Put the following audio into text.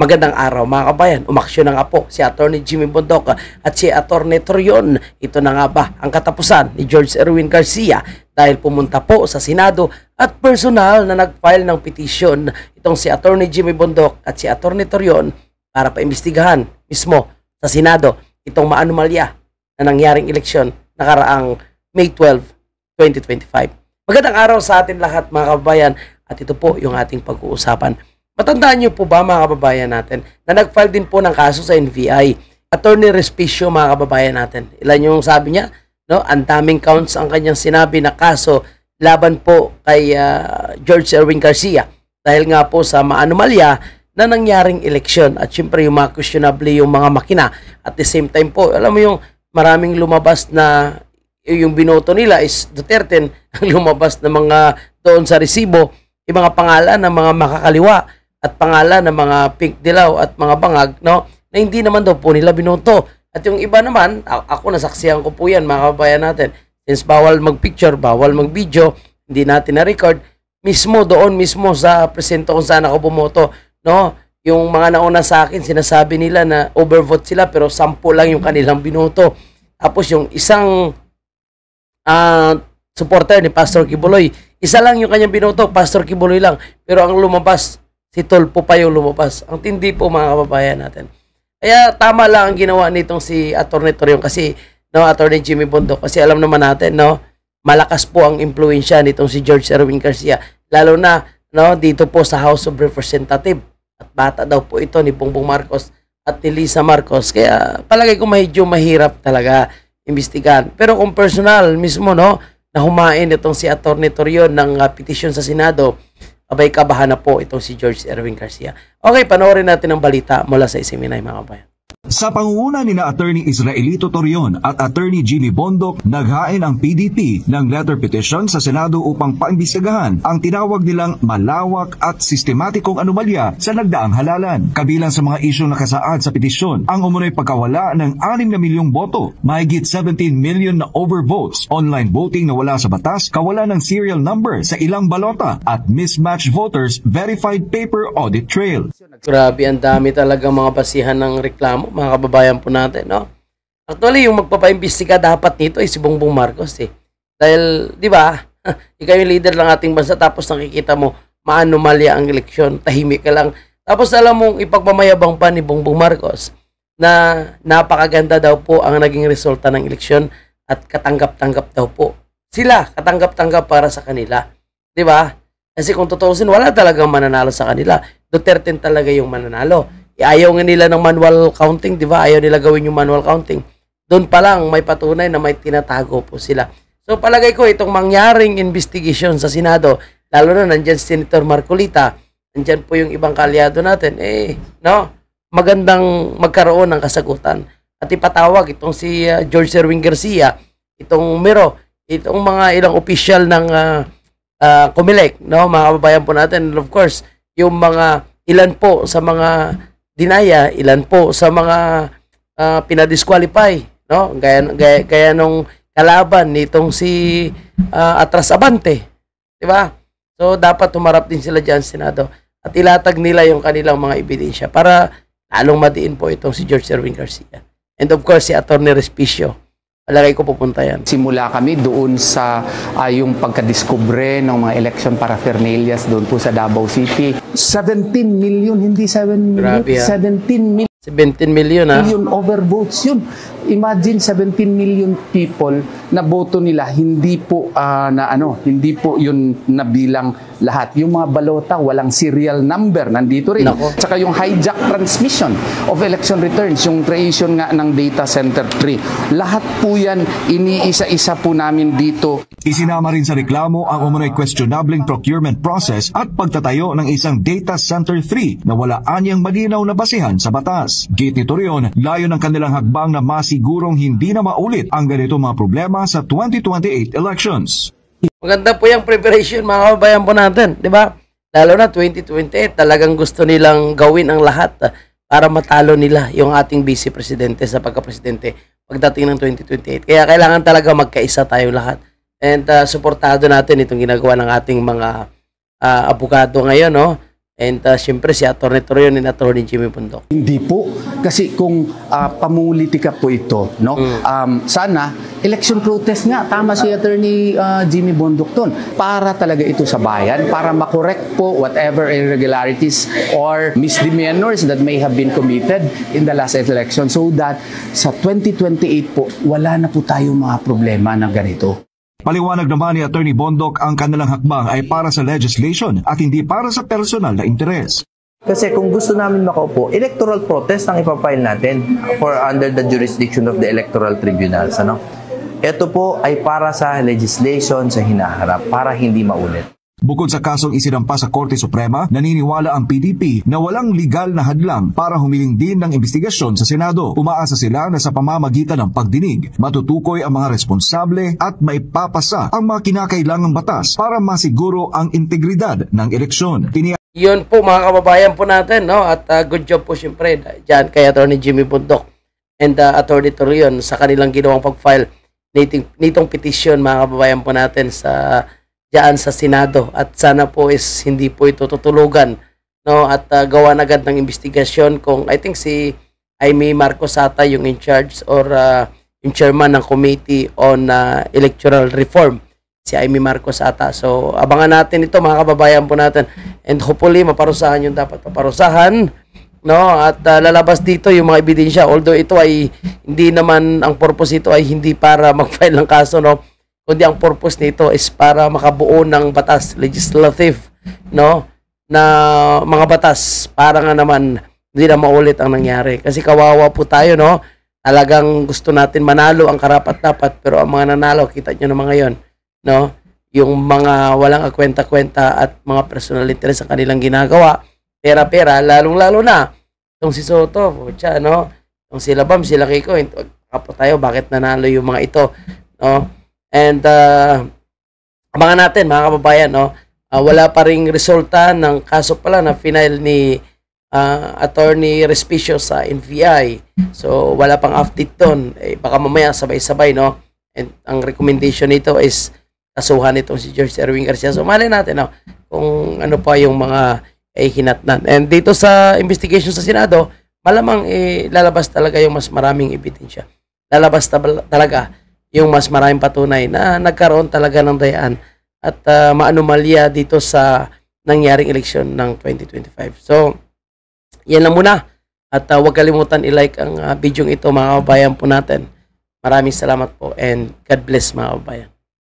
Magandang araw mga kabayan, umaksyon na nga po si Atty. Jimmy Bondoc at si Atty. Torion. Ito na nga ba ang katapusan ni George Erwin Garcia dahil pumunta po sa Senado at personal na nag-file ng petisyon itong si Atty. Jimmy Bondoc at si Atty. Torion para paimbestigahan mismo sa Senado itong maanomalya na nangyaring eleksyon nakaraang May 12, 2025. Magandang araw sa atin lahat mga kabayan at ito po yung ating pag-uusapan. Matandaan niyo po ba mga kababayan natin na nag-file din po ng kaso sa NBI, Attorney Respicio mga kababayan natin. Ilan yung sabi niya? No? Ang daming counts ang kanyang sinabi na kaso laban po kay George Erwin Garcia dahil nga po sa maanomalya na nangyaring eleksyon at syempre yung mga questionable yung mga makina. At the same time po, alam mo yung maraming lumabas na yung binoto nila is Duterte, ang lumabas na mga doon sa resibo, yung mga pangalan ng mga makakaliwa at pangalan ng mga pink dilaw at mga bangag, no, na hindi naman daw po nila binoto. At yung iba naman, ako nasaksihan ko po yan mga kabayan natin, since bawal mag-picture, bawal mag-video, hindi natin na-record, mismo doon mismo sa presinto kung saan ako bumoto, no, yung mga nauna sa akin, sinasabi nila na overvote sila pero 10 lang yung kanilang binoto. Tapos yung isang supporter ni Pastor Kibuloy, isa lang yung kanyang binoto, Pastor Kibuloy lang, pero ang lumabas si Tolpo pa yung lumabas. Ang tindi po mga kababayan natin. Kaya tama lang ang ginawa nitong si Atty. Torion kasi, no, Atty. Jimmy Bondoc, kasi alam naman natin, no, malakas po ang impluensya nitong si George Erwin Garcia. Lalo na, no, dito po sa House of Representatives. At bata daw po ito ni Bongbong Marcos at ni Lisa Marcos. Kaya palagay ko medyo mahirap talaga imbestigahan. Pero kung personal mismo, no, na humain itong si Atty. Torion ng petisyon sa Senado, abay kabahan na po itong si George Erwin Garcia. Okay, panoorin natin ang balita mula sa Isiminay mga kabayan. Sa pangunguna ni Attorney Israelito Torion at Attorney Jimmy Bondoc, naghain ang PDP ng letter petition sa Senado upang paimbestigahan ang tinawag nilang malawak at sistematikong anomalya sa nagdaang halalan. Kabilang sa mga isyong nakasaad sa petisyon, ang umunoy pagkawala ng 6 na milyong boto, mahigit 17 million na overvotes, online voting na wala sa batas, kawalan ng serial number sa ilang balota, at mismatched voters verified paper audit trail. Grabe, ang dami talaga mga basihan ng reklamo, mga kababayan po natin, no? Actually, yung magpapaimbestiga dapat nito ay si Bongbong Marcos, eh. Dahil, di ba, ikaw yung leader ng ating bansa, tapos nakikita mo, maanomalya ang eleksyon, tahimik ka lang. Tapos alam mong ipagmamayabang pa ni Bongbong Marcos na napakaganda daw po ang naging resulta ng eleksyon at katanggap-tanggap daw po. Sila, katanggap-tanggap para sa kanila. Di ba? Kasi kung tutuusin, wala talagang mananalo sa kanila. Duterte talaga yung mananalo. Ayaw nga nila ng manual counting, di ba? Ayaw nila gawin yung manual counting. Doon pa lang may patunay na may tinatago po sila. So palagay ko itong mangyaring investigation sa Senado, lalo na nandyan si Senator Marcolita, nandyan po yung ibang kaalyado natin, no? Magandang magkaroon ng kasagutan. At ipatawag itong si George Erwin Garcia, itong Miro, itong mga ilang opisyal ng Comelec, no? Mga kababayan po natin, and of course, yung mga ilan po sa mga dinaya, ilan po sa mga pinadisqualify, no? Gaya nung kalaban nitong si Atras Abante, di ba? So dapat humarap din sila diyan sa Senado at ilatag nila yung kanilang mga ebidensya para lalong madiin po itong si George Erwin Garcia. And of course si Atty. Respicio. Palagay ko pupunta yan. Simula kami doon sa yung pagkadiskubre ng mga election paraphernalias doon po sa Davao City. 17 million, hindi 7 million. Grabe, 17 million. 17 million, ha? Million overvotes yun. Imagine 17 million people na boto nila hindi po hindi po yun nabilang lahat. Yung mga balota walang serial number nandito rin. Nako. Saka yung hijack transmission of election returns, yung creation nga ng data center 3. Lahat po yan iniisa-isa po namin dito. Isinama rin sa reklamo ang umunoy questionabling procurement process at pagtatayo ng isang data center 3 na wala anyang malinaw na basihan sa batas. Gate ni Torion, layo ng kanilang hagbang na masigurong hindi na maulit ang ganito mga problema sa 2028 elections. Maganda po yung preparation mga kababayan po natin, di ba? Lalo na 2028, talagang gusto nilang gawin ang lahat para matalo nila yung ating vice presidente sa pagka-presidente pagdating ng 2028. Kaya kailangan talaga magkaisa tayo lahat. And suportado natin itong ginagawa ng ating mga abogado ngayon, no? And syempre si Atty. Torion and Atty. Jimmy Bondok. Hindi po. Kasi kung pamulitika po ito, no? Sana, election protest nga. Tama si Attorney Jimmy Bondok doon. Para talaga ito sa bayan, para makorek po whatever irregularities or misdemeanors that may have been committed in the last election so that sa 2028 po, wala na po tayong mga problema na ganito. Paliwanag naman ni Attorney Bondok ang kanilang hakbang ay para sa legislation at hindi para sa personal na interes. Kasi kung gusto namin makaupo, electoral protest ang ipapile natin for under the jurisdiction of the electoral tribunals. Ano? Ito po ay para sa legislation sa hinaharap, para hindi maulit. Bukod sa kasong isinampa sa Korte Suprema, naniniwala ang PDP na walang legal na hadlang para humiling din ng investigasyon sa Senado. Umaasa sila na sa pamamagitan ng pagdinig, matutukoy ang mga responsable at maipapasa ang mga kinakailangang batas para masiguro ang integridad ng eleksyon. Yun po mga kababayan po natin, no? At good job po siyempre dyan kay Atty. Jimmy Bondok and Atty. Torion sa kanilang ginawang pag-file nitong petition mga kababayan po natin sa diyan sa Senado, at sana po is hindi po ito tutulugan, no, at gawa na agad ng investigasyon kung I think si Amy Marcos ata yung in charge or yung chairman ng Committee on Electoral Reform, si Amy Marcos ata. So abangan natin ito mga kababayan po natin, and hopefully maparusahan yung dapat maparusahan, no, at lalabas dito yung mga ebidensya, although ito ay hindi naman, ang purpose ito ay hindi para mag-file ng kaso, no, kundi ang purpose nito is para makabuo ng batas legislative, no, na mga batas para nga naman hindi na maulit ang nangyari. Kasi kawawa po tayo, no, talagang gusto natin manalo ang karapat-dapat, pero ang mga nanalo, kita nyo naman ngayon, no, yung mga walang kwenta-kwenta at mga personal interest ang kanilang ginagawa, pera-pera, lalong-lalo na itong si Soto, siya, no, itong sila Bam, sila Kiko, kapo tayo, bakit nanalo yung mga ito, no. And abangan natin mga kababayan, no, wala pa ring resulta ng kaso pala na final ni Attorney Respicio sa NBI. So wala pang update doon. Baka mamaya sabay-sabay, no. And ang recommendation nito is kasuhan itong si George Erwin Garcia. So mali natin, no, kung ano pa yung mga hinatnan. And dito sa investigation sa Senado, malamang lalabas talaga yung mas maraming ebidensya. Lalabas talaga yung mas maraming patunay na nagkaroon talaga ng dayaan at maanomalya dito sa nangyaring eleksyon ng 2025. So, yan lang muna. At huwag kalimutan i-like ang video ito mga kababayan po natin. Maraming salamat po and God bless mga kababayan.